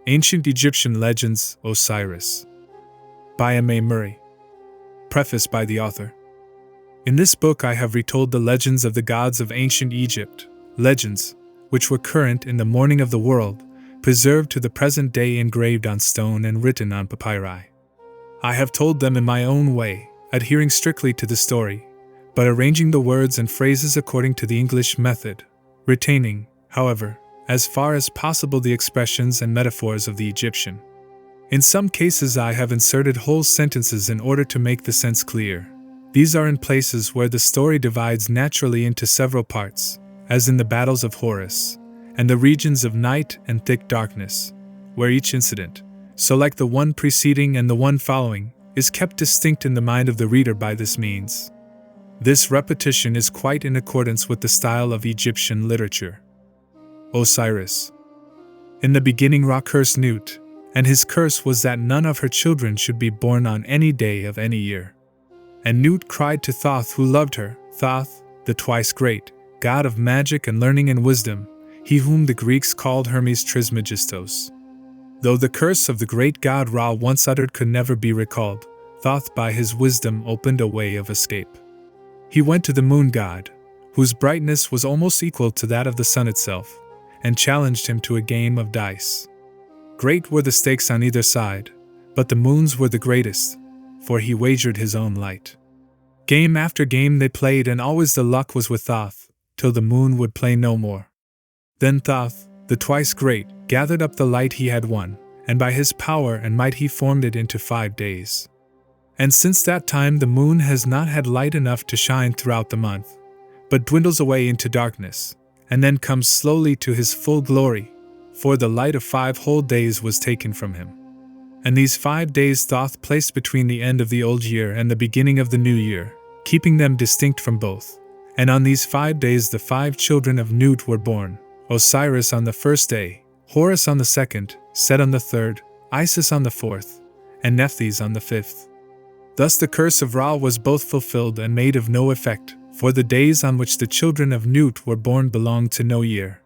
Ancient Egyptian Legends, Osiris. By M.A. Murray. Preface by the author. In this book I have retold the legends of the gods of ancient Egypt, legends which were current in the morning of the world, preserved to the present day, engraved on stone and written on papyri. I have told them in my own way, adhering strictly to the story, but arranging the words and phrases according to the English method, retaining, however, as far as possible the expressions and metaphors of the Egyptian. In some cases I have inserted whole sentences in order to make the sense clear. These are in places where the story divides naturally into several parts, as in the battles of Horus, and the regions of night and thick darkness, where each incident, so like the one preceding and the one following, is kept distinct in the mind of the reader by this means. This repetition is quite in accordance with the style of Egyptian literature. Osiris. In the beginning Ra cursed Nut, and his curse was that none of her children should be born on any day of any year. And Nut cried to Thoth, who loved her, Thoth, the twice great, god of magic and learning and wisdom, he whom the Greeks called Hermes Trismegistos. Though the curse of the great god Ra once uttered could never be recalled, Thoth by his wisdom opened a way of escape. He went to the moon god, whose brightness was almost equal to that of the sun itself, and challenged him to a game of dice. Great were the stakes on either side, but the moon's were the greatest, for he wagered his own light. Game after game they played, and always the luck was with Thoth, till the moon would play no more. Then Thoth, the twice great, gathered up the light he had won, and by his power and might he formed it into 5 days. And since that time the moon has not had light enough to shine throughout the month, but dwindles away into darkness, and then comes slowly to his full glory, for the light of 5 whole days was taken from him. And these 5 days Thoth placed between the end of the old year and the beginning of the new year, keeping them distinct from both. And on these 5 days the 5 children of Nut were born, Osiris on the first day, Horus on the second, Set on the third, Isis on the fourth, and Nephthys on the fifth. Thus the curse of Ra was both fulfilled and made of no effect, for the days on which the children of Nut were born belonged to no year.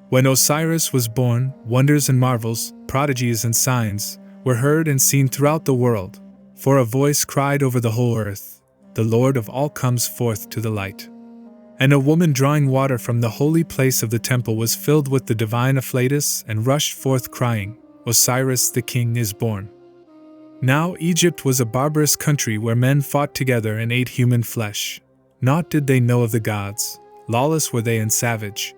When Osiris was born, wonders and marvels, prodigies and signs, were heard and seen throughout the world, for a voice cried over the whole earth, "The Lord of all comes forth to the light." And a woman drawing water from the holy place of the temple was filled with the divine afflatus and rushed forth crying, "Osiris the king is born." Now Egypt was a barbarous country where men fought together and ate human flesh. Naught did they know of the gods, lawless were they and savage.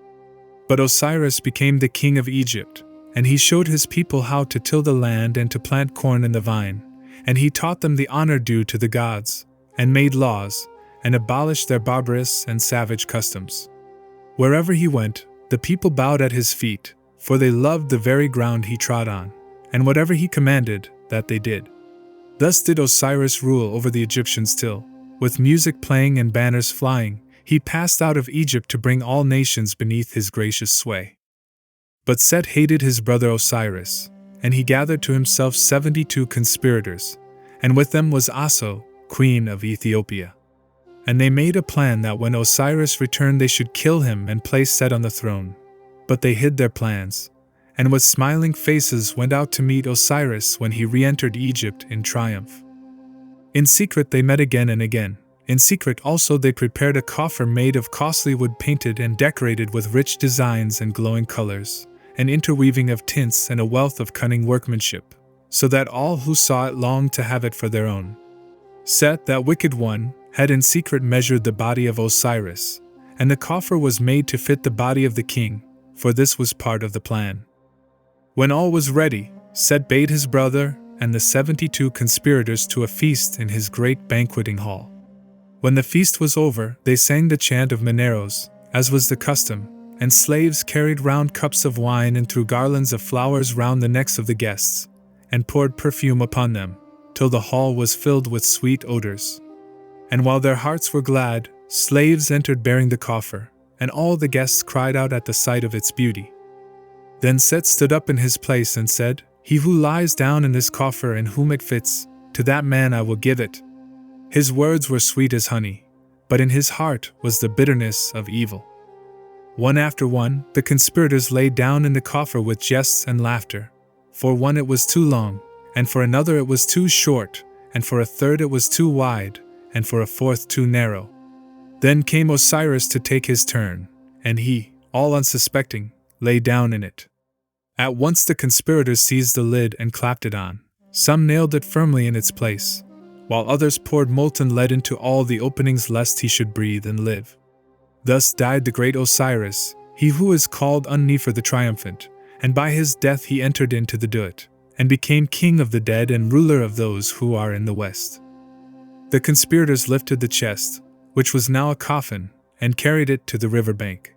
But Osiris became the king of Egypt, and he showed his people how to till the land and to plant corn in the vine, and he taught them the honor due to the gods, and made laws, and abolished their barbarous and savage customs. Wherever he went, the people bowed at his feet, for they loved the very ground he trod on, and whatever he commanded, that they did. Thus did Osiris rule over the Egyptians till, with music playing and banners flying, he passed out of Egypt to bring all nations beneath his gracious sway. But Set hated his brother Osiris, and he gathered to himself 72 conspirators, and with them was Aso, queen of Ethiopia. And they made a plan that when Osiris returned they should kill him and place Set on the throne. But they hid their plans, and with smiling faces went out to meet Osiris when he re-entered Egypt in triumph. In secret they met again and again. In secret also they prepared a coffer made of costly wood painted and decorated with rich designs and glowing colors, an interweaving of tints and a wealth of cunning workmanship, so that all who saw it longed to have it for their own. Set, that wicked one, had in secret measured the body of Osiris, and the coffer was made to fit the body of the king, for this was part of the plan. When all was ready, Set bade his brother and the 72 conspirators to a feast in his great banqueting hall. When the feast was over, they sang the chant of Mineros, as was the custom, and slaves carried round cups of wine and threw garlands of flowers round the necks of the guests, and poured perfume upon them, till the hall was filled with sweet odors. And while their hearts were glad, slaves entered bearing the coffer, and all the guests cried out at the sight of its beauty. Then Set stood up in his place and said, "He who lies down in this coffer and whom it fits, to that man I will give it." His words were sweet as honey, but in his heart was the bitterness of evil. One after one, the conspirators lay down in the coffer with jests and laughter, For one it was too long, and for another it was too short, and for a third it was too wide, and for a fourth too narrow. Then came Osiris to take his turn, and he, all unsuspecting, lay down in it. At once the conspirators seized the lid and clapped it on. Some nailed it firmly in its place, while others poured molten lead into all the openings lest he should breathe and live. Thus died the great Osiris, he who is called Unnefer the Triumphant, and by his death he entered into the Duat, and became king of the dead and ruler of those who are in the west. The conspirators lifted the chest, which was now a coffin, and carried it to the river bank.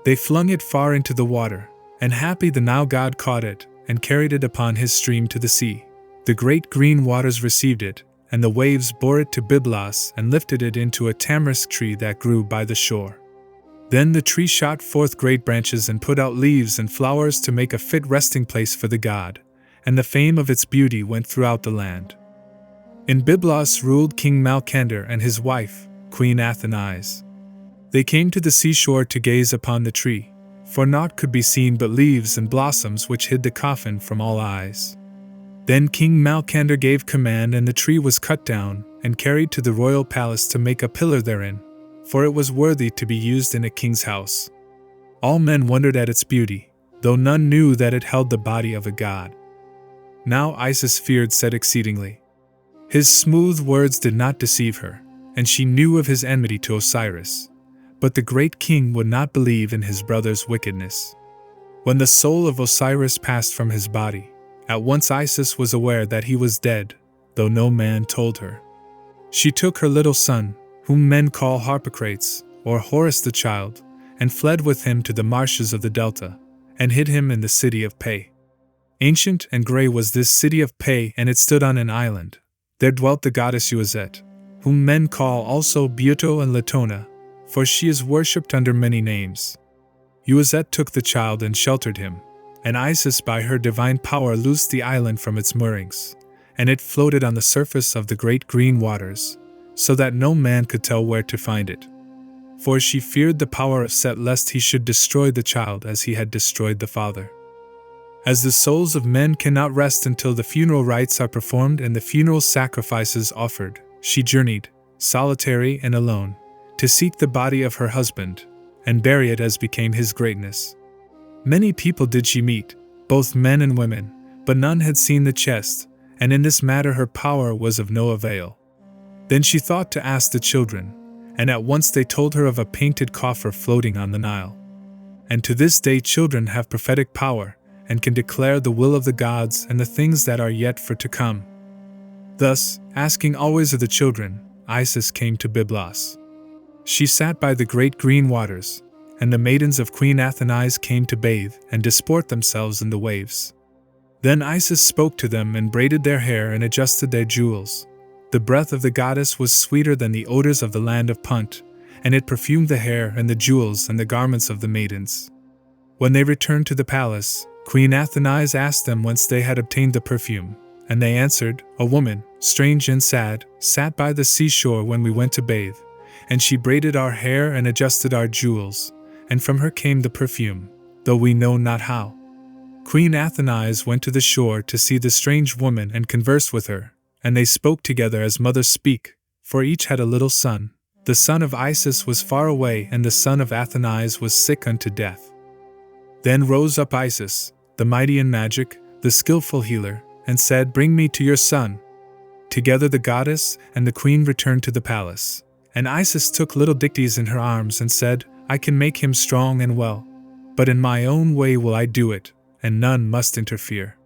They flung it far into the water, and happy the Nile god caught it, and carried it upon his stream to the sea. The great green waters received it, and the waves bore it to Byblos and lifted it into a tamarisk tree that grew by the shore. Then the tree shot forth great branches and put out leaves and flowers to make a fit resting place for the god, and the fame of its beauty went throughout the land. In Byblos ruled King Malcander and his wife, Queen Athenais. They came to the seashore to gaze upon the tree, for naught could be seen but leaves and blossoms which hid the coffin from all eyes. Then King Malcander gave command, and the tree was cut down and carried to the royal palace to make a pillar therein, for it was worthy to be used in a king's house. All men wondered at its beauty, though none knew that it held the body of a god. Now Isis feared said exceedingly. His smooth words did not deceive her, and she knew of his enmity to Osiris. But the great king would not believe in his brother's wickedness. When the soul of Osiris passed from his body, at once Isis was aware that he was dead, though no man told her. She took her little son, whom men call Harpocrates, or Horus the child, and fled with him to the marshes of the Delta, and hid him in the city of Pe. Ancient and grey was this city of Pe, and it stood on an island. There dwelt the goddess Uazet, whom men call also Buto and Latona, for she is worshipped under many names. Uazet took the child and sheltered him, and Isis by her divine power loosed the island from its moorings, and it floated on the surface of the great green waters, so that no man could tell where to find it. For she feared the power of Set lest he should destroy the child as he had destroyed the father. As the souls of men cannot rest until the funeral rites are performed and the funeral sacrifices offered, she journeyed, solitary and alone, to seek the body of her husband, and bury it as became his greatness. Many people did she meet, both men and women, but none had seen the chest, and in this matter her power was of no avail. Then she thought to ask the children, and at once they told her of a painted coffer floating on the Nile. And to this day children have prophetic power, and can declare the will of the gods and the things that are yet for to come. Thus, asking always of the children, Isis came to Byblos. She sat by the great green waters, and the maidens of Queen Athenais came to bathe and disport themselves in the waves. Then Isis spoke to them and braided their hair and adjusted their jewels. The breath of the goddess was sweeter than the odors of the land of Punt, and it perfumed the hair and the jewels and the garments of the maidens. When they returned to the palace, Queen Athenais asked them whence they had obtained the perfume, and they answered, "A woman, strange and sad, sat by the seashore when we went to bathe, and she braided our hair and adjusted our jewels, and from her came the perfume, though we know not how." Queen Athenais went to the shore to see the strange woman and conversed with her, and they spoke together as mothers speak, for each had a little son. The son of Isis was far away, and the son of Athenais was sick unto death. Then rose up Isis, the mighty in magic, the skillful healer, and said, "Bring me to your son." Together the goddess and the queen returned to the palace, and Isis took little Dictys in her arms and said, "I can make him strong and well, but in my own way will I do it, and none must interfere."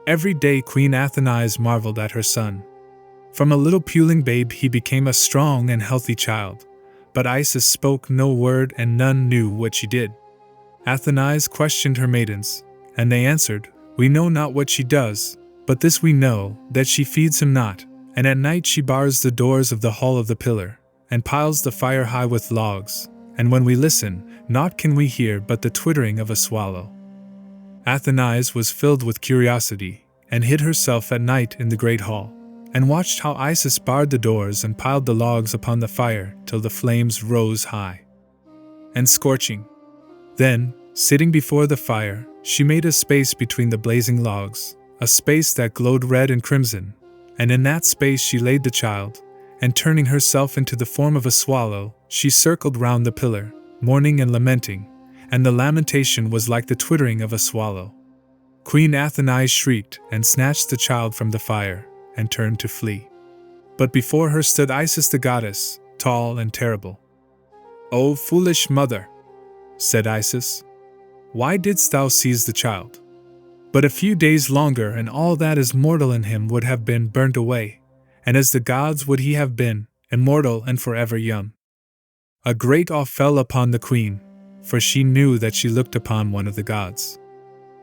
Every day Queen Athenais marveled at her son. From a little puling babe he became a strong and healthy child, but Isis spoke no word and none knew what she did. Athenais questioned her maidens, and they answered, "We know not what she does, but this we know, that she feeds him not, and at night she bars the doors of the hall of the pillar, and piles the fire high with logs, and when we listen, naught can we hear but the twittering of a swallow." Athenais was filled with curiosity, and hid herself at night in the great hall, and watched how Isis barred the doors and piled the logs upon the fire till the flames rose high and scorching. Then, sitting before the fire, she made a space between the blazing logs, a space that glowed red and crimson, and in that space she laid the child, and turning herself into the form of a swallow, she circled round the pillar, mourning and lamenting, and the lamentation was like the twittering of a swallow. Queen Athenaïs shrieked and snatched the child from the fire, and turned to flee. But before her stood Isis the goddess, tall and terrible. "O foolish mother," said Isis, "why didst thou seize the child? But a few days longer and all that is mortal in him would have been burnt away, and as the gods would he have been, immortal and forever young." A great awe fell upon the queen, for she knew that she looked upon one of the gods.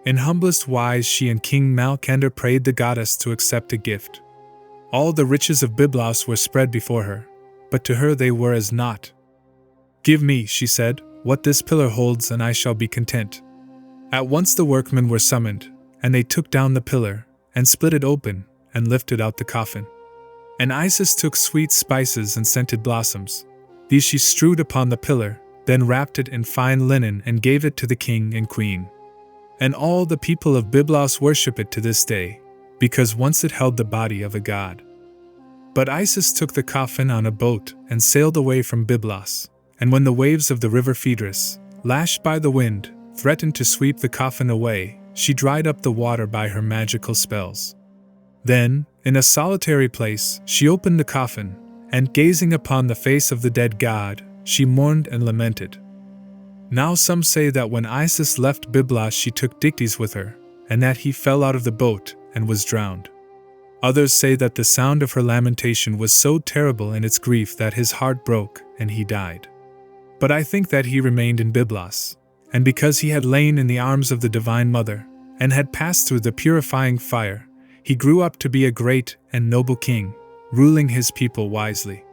In humblest wise she and King Malkander prayed the goddess to accept a gift. All the riches of Byblos were spread before her, but to her they were as naught. "Give me," she said, "what this pillar holds and I shall be content." At once the workmen were summoned, and they took down the pillar, and split it open, and lifted out the coffin. And Isis took sweet spices and scented blossoms. These she strewed upon the pillar, then wrapped it in fine linen and gave it to the king and queen. And all the people of Byblos worship it to this day, because once it held the body of a god. But Isis took the coffin on a boat and sailed away from Byblos, and when the waves of the river Phaedrus, lashed by the wind, threatened to sweep the coffin away, she dried up the water by her magical spells. Then, in a solitary place, she opened the coffin, and gazing upon the face of the dead god, she mourned and lamented. Now some say that when Isis left Byblos she took Dictys with her, and that he fell out of the boat and was drowned. Others say that the sound of her lamentation was so terrible in its grief that his heart broke and he died. But I think that he remained in Byblos, and because he had lain in the arms of the Divine Mother, and had passed through the purifying fire, he grew up to be a great and noble king, ruling his people wisely.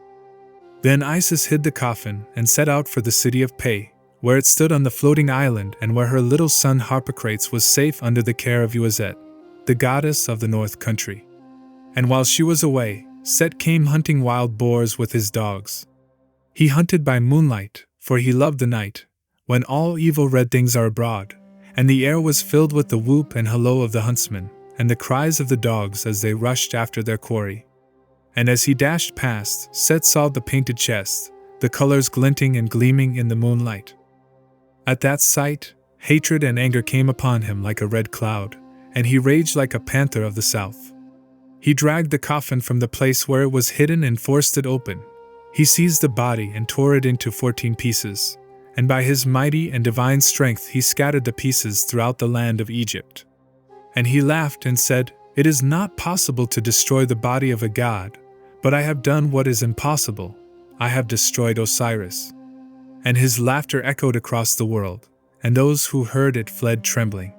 Then Isis hid the coffin and set out for the city of Pe, where it stood on the floating island and where her little son Harpocrates was safe under the care of Uazet, the goddess of the north country. And while she was away, Set came hunting wild boars with his dogs. He hunted by moonlight, for he loved the night, when all evil red things are abroad, and the air was filled with the whoop and hallo of the huntsmen, and the cries of the dogs as they rushed after their quarry. And as he dashed past, Set saw the painted chest, the colors glinting and gleaming in the moonlight. At that sight, hatred and anger came upon him like a red cloud, and he raged like a panther of the south. He dragged the coffin from the place where it was hidden and forced it open. He seized the body and tore it into 14 pieces, and by his mighty and divine strength he scattered the pieces throughout the land of Egypt. And he laughed and said, "It is not possible to destroy the body of a god, but I have done what is impossible. I have destroyed Osiris." And his laughter echoed across the world, and those who heard it fled trembling.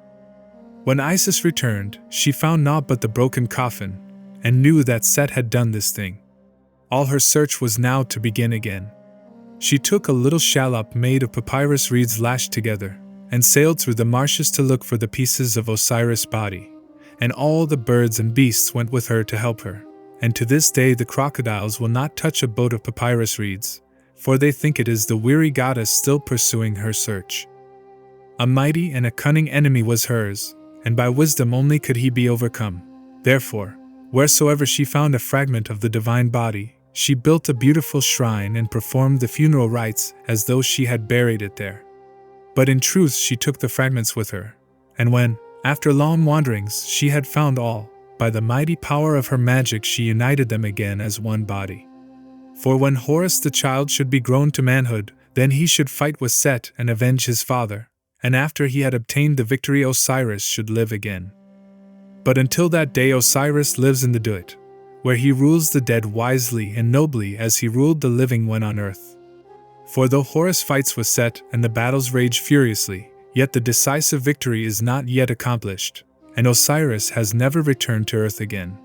When Isis returned, she found naught but the broken coffin, and knew that Set had done this thing. All her search was now to begin again. She took a little shallop made of papyrus reeds lashed together, and sailed through the marshes to look for the pieces of Osiris' body, and all the birds and beasts went with her to help her, and to this day the crocodiles will not touch a boat of papyrus reeds, for they think it is the weary goddess still pursuing her search. A mighty and a cunning enemy was hers, and by wisdom only could he be overcome. Therefore, wheresoever she found a fragment of the divine body, she built a beautiful shrine and performed the funeral rites as though she had buried it there. But in truth she took the fragments with her, and when, after long wanderings, she had found all, by the mighty power of her magic she united them again as one body. For when Horus the child should be grown to manhood, then he should fight with Set and avenge his father, and after he had obtained the victory Osiris should live again. But until that day Osiris lives in the Duat, where he rules the dead wisely and nobly as he ruled the living when on earth. For though Horus fights with Set and the battles rage furiously, yet the decisive victory is not yet accomplished, and Osiris has never returned to earth again.